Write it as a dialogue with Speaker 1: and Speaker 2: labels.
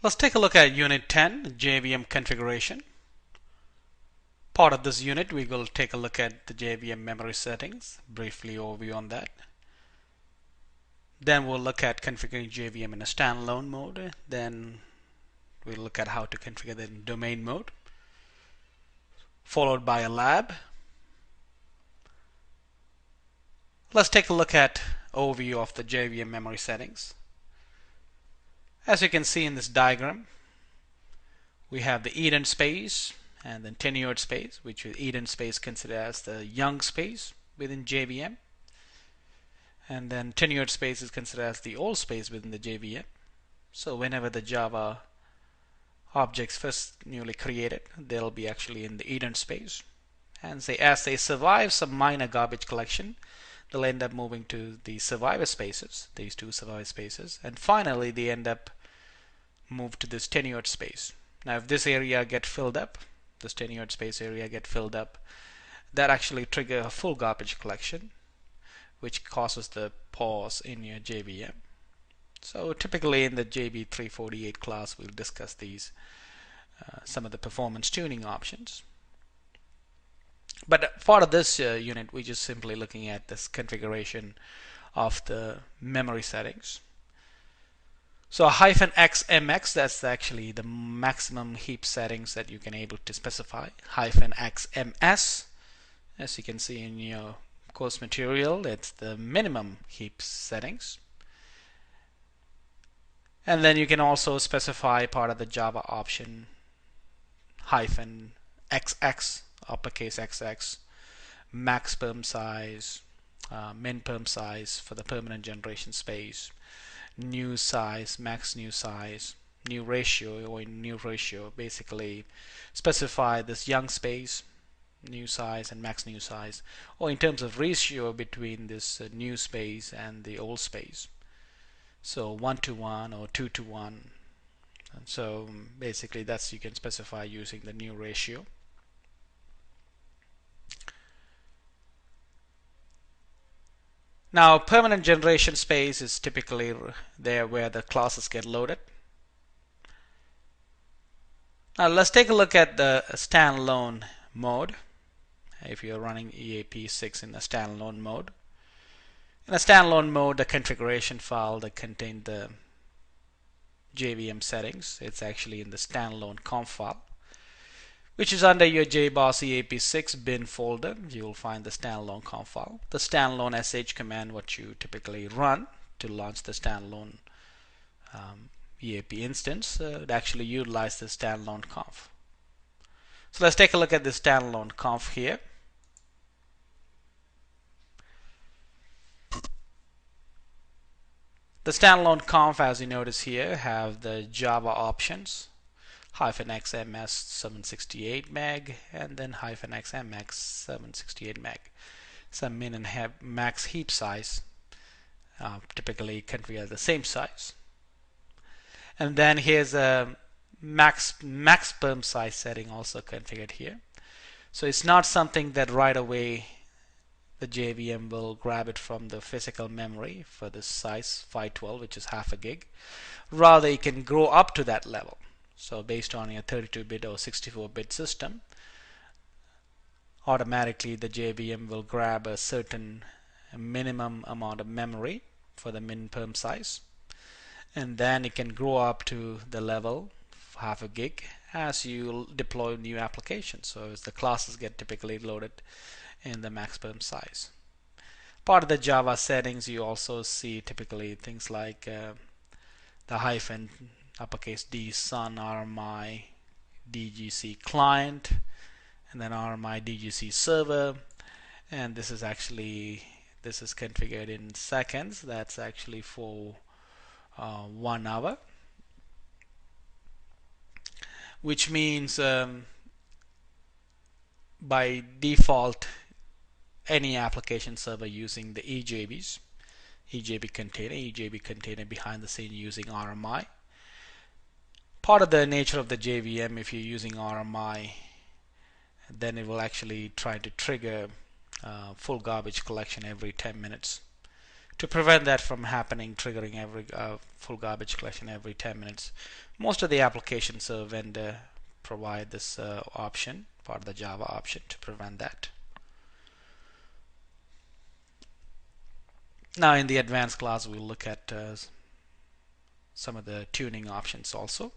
Speaker 1: Let's take a look at Unit 10, JVM configuration. Part of this unit, we will take a look at the JVM memory settings, briefly overview on that. Then we'll look at configuring JVM in a standalone mode. Then we'll look at how to configure that in domain mode, followed by a lab. Let's take a look at overview of the JVM memory settings. As you can see in this diagram, we have the ident space and then tenured space, which is ident space considered as the young space within JVM, and then tenured space is considered as the old space within the JVM. So whenever the Java objects first newly created, they'll be actually in the ident space, and as they survive some minor garbage collection, they'll end up moving to the survivor spaces, these two survivor spaces, and finally they end up move to this tenured space. Now if this area get filled up, this tenured space area get filled up, that actually trigger a full garbage collection, which causes the pause in your JVM. So typically in the JB348 class we'll discuss these some of the performance tuning options. But part of this unit, we're just simply looking at this configuration of the memory settings. So -xmx, that's actually the maximum heap settings that you can able to specify. -xms, as you can see in your course material, it's the minimum heap settings. And then you can also specify part of the Java option -xx, uppercase XX, max perm size, min perm size for the permanent generation space, new size, max new size, new ratio, or new ratio, basically specify this young space, new size, and max new size, or in terms of ratio between this new space and the old space. So 1:1 or 2:1. And so basically that's you can specify using the new ratio. Now permanent generation space is typically there where the classes get loaded. Now let's take a look at the standalone mode. If you're running EAP 6 in the standalone mode. In a standalone mode, the configuration file that contains the JVM settings, it's actually in the standalone conf file, which is under your JBoss EAP 6 bin folder. You will find the standalone conf file. The standalone sh command, what you typically run to launch the standalone EAP instance, it actually utilizes the standalone conf. So let's take a look at the standalone conf here. The standalone conf, as you notice here, have the Java options, -xms 768 meg, and then -xmx 768 meg. Some min and max heap size, typically configured the same size. And then here's a max perm size setting also configured here. So it's not something that right away the JVM will grab it from the physical memory for this size 512, which is half a gig. Rather, it can grow up to that level. So based on your 32-bit or 64-bit system, automatically the JVM will grab a certain minimum amount of memory for the min perm size, and then it can grow up to the level of half a gig as you deploy new applications. So as the classes get typically loaded in the max perm size. Part of the Java settings, you also see typically things like the hyphen uppercase D sun RMI DGC client, and then RMI DGC server, and this is configured in seconds. That's actually for 1 hour, which means by default any application server using the EJB container behind the scene using RMI. Part of the nature of the JVM, if you're using RMI, then it will actually try to trigger full garbage collection every 10 minutes to prevent that from happening, triggering every full garbage collection every 10 minutes. Most of the applications vendor provide this option, part of the Java option, to prevent that. Now in the advanced class we'll look at some of the tuning options also.